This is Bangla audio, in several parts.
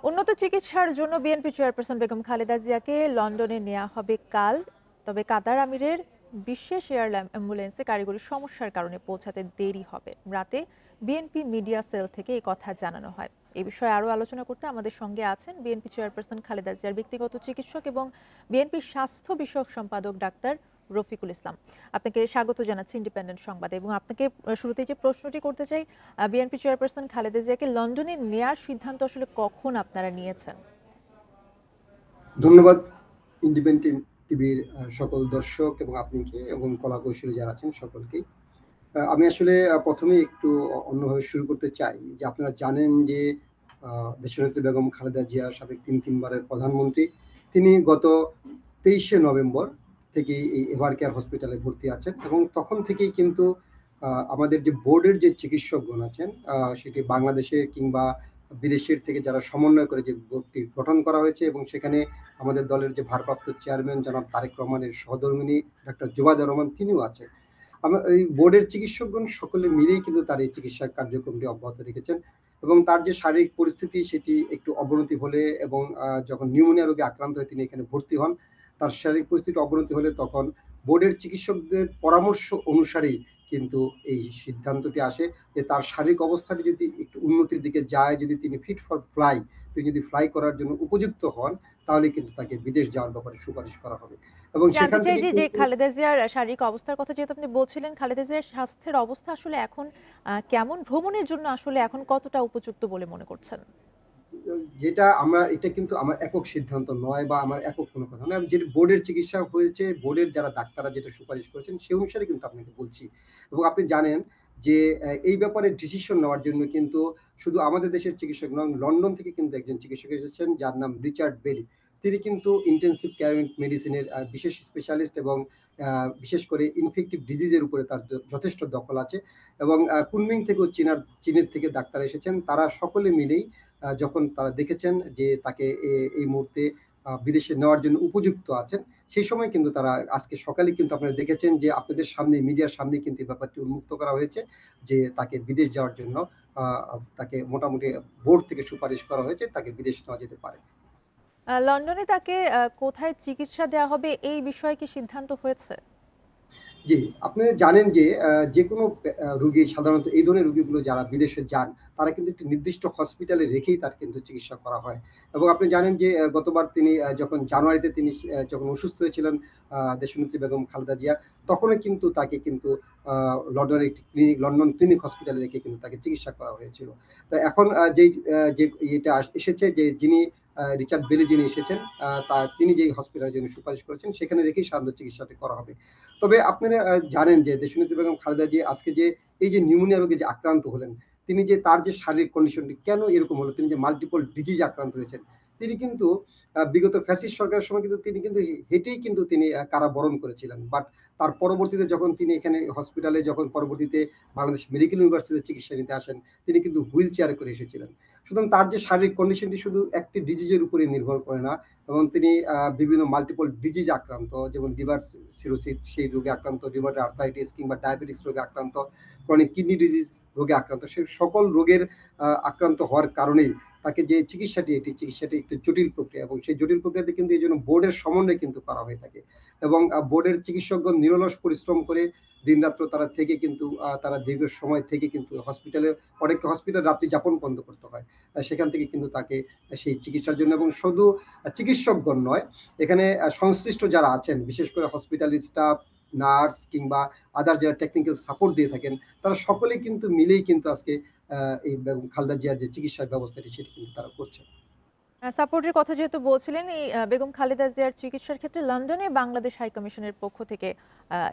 উন্নত চিকিৎসার জন্য বিএনপি চেয়ারপারসন বেগম খালেদা জিয়াকে লন্ডনে নেওয়া হবে কাল। তবে কাতার আমিরের বিশেষ এয়ার অ্যাম্বুলেন্সে কারিগরি সমস্যার কারণে পৌঁছাতে দেরি হবে। রাতে বিএনপি মিডিয়া সেল থেকে এই কথা জানানো হয়। এই বিষয়ে আরও আলোচনা করতে আমাদের সঙ্গে আছেন বিএনপি চেয়ারপারসন খালেদা জিয়ার ব্যক্তিগত চিকিৎসক এবং বিএনপির স্বাস্থ্য বিষয়ক সম্পাদক ডাক্তার রফিকুল ইসলাম। আপনাকে স্বাগত জানাচ্ছি ইন্ডিপেন্ডেন্ট সংবাদে এবং আপনাকে শুরুতেই যে প্রশ্নটি করতে চাই, বিএনপি চেয়ারপারসন খালেদা জিয়াকে লন্ডনে নেয়ার সিদ্ধান্ত আসলে কখন আপনারা নিয়েছেন? ধন্যবাদ ইন্ডিপেন্ডেন্ট টিভির সকল দর্শক এবং আপনাকে এবং কলা কৌশলী যারা আছেন সকলকেই। আমি আসলে প্রথমেই একটু অন্যভাবে শুরু করতে চাই যে আপনারা জানেন যে দেশনেত্রী বেগম খালেদা জিয়া সাবেক তিনবারের প্রধানমন্ত্রী, তিনি গত 23শে নভেম্বর থেকে এই এভার কেয়ার হসপিটালে ভর্তি আছেন এবং তখন থেকেই কিন্তু আমাদের যে বোর্ডের যে চিকিৎসকগণ আছেন সেটি বাংলাদেশের কিংবা বিদেশের থেকে যারা সমন্বয় করে যে বোর্ডটি গঠন করা হয়েছে এবং সেখানে আমাদের দলের যে ভারপ্রাপ্ত চেয়ারম্যান জনাব তারেক রহমানের সহধর্মিণী ডাক্তার জুবাইদা রহমান তিনিও আছেন। এই বোর্ডের চিকিৎসকগণ সকলে মিলেই কিন্তু তার এই চিকিৎসা কার্যক্রমটি অব্যাহত রেখেছেন এবং তার যে শারীরিক পরিস্থিতি সেটি একটু অবনতি হলে এবং যখন নিউমোনিয়া রোগে আক্রান্ত হয়ে তিনি এখানে ভর্তি হন, তার শারীরিক পরিস্থিতি অবনতি হলে তখন বোর্ডের চিকিৎসকদের পরামর্শ অনুসারেই কিন্তু এই সিদ্ধান্তটি আসে যে তার শারীরিক অবস্থাটি যদি একটু উন্নতির দিকে যায়, যদি তিনি ফিট ফর ফ্লাই, তিনি যদি ফ্লাই করার জন্য উপযুক্ত হন, তাহলে কিন্তু তাকে বিদেশ যাওয়ার ব্যাপারে সুপারিশ করা হবে এবং জানতে সেখান চাই থেকে যে কিন্তু খালেদা জিয়ার শারীরিক অবস্থার কথা যেহেতু আপনি বলছিলেন, খালেদা জিয়ার স্বাস্থ্যের অবস্থা আসলে এখন কেমন? ভ্রমণের জন্য আসলে এখন কতটা উপযুক্ত বলে মনে করছেন? যেটা এটা কিন্তু আমার একক সিদ্ধান্ত নয় বা আমার একক কোনো কথা নয়। যে বোর্ডের চিকিৎসা হয়েছে, বোর্ডের যারা ডাক্তাররা যেটা সুপারিশ করেছেন সে অনুসারে কিন্তু আপনাকে বলছি। এবং আপনি জানেন যে এই ব্যাপারে ডিসিশন নেওয়ার জন্য কিন্তু শুধু আমাদের দেশের চিকিৎসক নন, লন্ডন থেকে কিন্তু একজন চিকিৎসক এসেছেন যার নাম রিচার্ড বেলি। তিনি কিন্তু ইনটেনসিভ কেয়ার মেডিসিনের বিশেষ স্পেশালিস্ট এবং বিশেষ করে ইনফেক্টিভ ডিজিজের উপরে তার যথেষ্ট দখল আছে এবং কুনমিং থেকেও চীনের থেকে ডাক্তার এসেছেন। তারা সকলে মিলেই যখন তারা দেখেছেন যে তাকে এই মুহূর্তে বিদেশে নেওয়ার জন্য উপযুক্ত আছেন, সেই সময় কিন্তু তারা আজকে সকালে কিন্তু আপনারা দেখেছেন যে আপনাদের সামনে মিডিয়ার সামনে কিন্তু এই ব্যাপারটি উন্মুক্ত করা হয়েছে যে তাকে বিদেশ যাওয়ার জন্য তাকে মোটামুটি বোর্ড থেকে সুপারিশ করা হয়েছে তাকে বিদেশ নেওয়া যেতে পারে। লন্ডনে তাকে কোথায় চিকিৎসা দেওয়া হবে এই বিষয়ে কি সিদ্ধান্ত হয়েছে? জি, আপনারা জানেন যে যেকোনো রোগী সাধারণত এই ধরনের রোগীগুলো যারা বিদেশে যান, তারা কিন্তু একটি নির্দিষ্ট হসপিটালে রেখেই তার কিন্তু চিকিৎসা করা হয়। এবং আপনি জানেন যে গতবার তিনি যখন জানুয়ারিতে তিনি যখন অসুস্থ হয়েছিলেন দেশনেত্রী বেগম খালেদা জিয়া, তখনও কিন্তু তাকে কিন্তু আ লন্ডনের একটি লন্ডন ক্লিনিক হসপিটালে রেখে কিন্তু তাকে চিকিৎসা করা হয়েছিল। তো এখন যে এটা এসেছে যে যিনি রিচার্ড বেলি যিনি এসেছেন, তিনি যেই হসপিটালের জন্য সুপারিশ করেছেন, সেখানে রেখেই সাধারণত চিকিৎসাটি করা হবে। তবে আপনারা জানেন যে দেশনেত্রী বেগম খালেদা জিয়া আজকে যে এই যে নিউমোনিয়া রোগে যে আক্রান্ত হলেন, তিনি যে তার যে শারীরিক কন্ডিশনটি কেন এরকম হলো? তিনি যে মাল্টিপল ডিজিজ আক্রান্ত হয়েছেন। তিনি কিন্তু বিগত ফ্যাসিস্ট সরকারের সময় কিন্তু তিনি কিন্তু হেঁটেই কিন্তু তিনি কারাবরণ করেছিলেন। বাট তার পরবর্তীতে যখন তিনি এখানে হসপিটালে যখন পরবর্তীতে বাংলাদেশ মেডিকেল ইউনিভার্সিটিতে চিকিৎসা নিতে আসেন, তিনি কিন্তু হুইল চেয়ারে করে এসেছিলেন। সুতরাং তার যে শারীরিক কন্ডিশনটি শুধু একটি ডিজিজের উপরে নির্ভর করে না, এবং তিনি বিভিন্ন মাল্টিপল ডিজিজ আক্রান্ত, যেমন লিভার সিরোসিস সেই রোগে আক্রান্ত, রিউমাটয়েড আর্থ্রাইটিস কিংবা ডায়াবেটিস রোগে আক্রান্ত, ক্রনিক কিডনি ডিজিজ রোগে আক্রান্ত। সে সকল রোগের আক্রান্ত হওয়ার কারণেই তাকে যে চিকিৎসাটি, এটি চিকিৎসাটি একটু জটিল প্রক্রিয়া এবং সেই জটিল প্রক্রিয়াতে কিন্তু এইজন্য বোর্ডের সমন্বয়ে কিন্তু করা হয়ে থাকে। এবং বোর্ডের চিকিৎসকগণ নিরলস পরিশ্রম করে দিনরাত্র তারা থেকে কিন্তু তারা দীর্ঘ সময় থেকে কিন্তু হসপিটালে, অনেককে হসপিটাল রাত্রি যাপন বন্ধ করতে হয়। সেখান থেকে কিন্তু তাকে সেই চিকিৎসার জন্য, এবং শুধু চিকিৎসকগণ নয়, এখানে সংশ্লিষ্ট যারা আছেন, বিশেষ করে হসপিটাল স্টাফ, নার্স কিংবা আদার যারা টেকনিক্যাল সাপোর্ট দিয়ে থাকেন, তারা সকলেই কিন্তু মিলেই কিন্তু আজকে এই বেগম খালেদা জিয়ার যে চিকিৎসার ব্যবস্থাটি সেটি কিন্তু তারা করছেন। সাপোর্টের কথা যেহেতু বলছিলেন, এই বেগম খালেদা জিয়ার চিকিৎসার ক্ষেত্রে লন্ডনে বাংলাদেশ হাই কমিশনের পক্ষ থেকে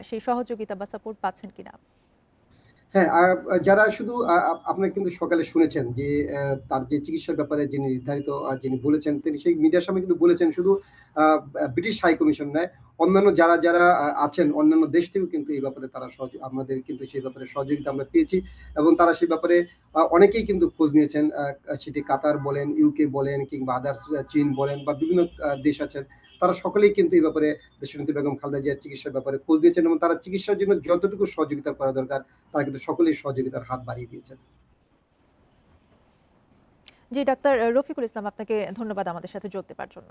সেই সহযোগিতা বা সাপোর্ট পাচ্ছেন কিনা? হ্যাঁ, যারা শুধু আপনারা কিন্তু সকালে শুনেছেন যে তার যে চিকিৎসার ব্যাপারে যিনি নির্ধারিত যিনি বলেছেন, তিনি সেই মিডিয়ার সামনে কিন্তু বলেছেন শুধু আ ব্রিটিশ হাই কমিশন নয়, অন্যান্য যারা আছেন অন্যান্য দেশ থেকেও কিন্তু এই ব্যাপারে তারা আমাদের কিন্তু সেই ব্যাপারে সহযোগিতা আমরা পেয়েছি এবং তারা সেই ব্যাপারে অনেকেই কিন্তু খোঁজ নিয়েছেন। সেটি কাতার বলেন, ইউকে বলেন কিংবা আদার্স চীন বলেন বা বিভিন্ন দেশ আছেন। তারা সকলেই কিন্তু এই ব্যাপারে দেশনেত্রী বেগম খালেদা জিয়ার চিকিৎসার ব্যাপারে খোঁজ নিয়েছেন এবং তারা চিকিৎসার জন্য যতটুকু সহযোগিতা করা দরকার তারা কিন্তু সকলেই সহযোগিতার হাত বাড়িয়ে দিয়েছেন। জি, ডাক্তার রফিকুল ইসলাম, আপনাকে ধন্যবাদ আমাদের সাথে যোগ দেওয়ার জন্য।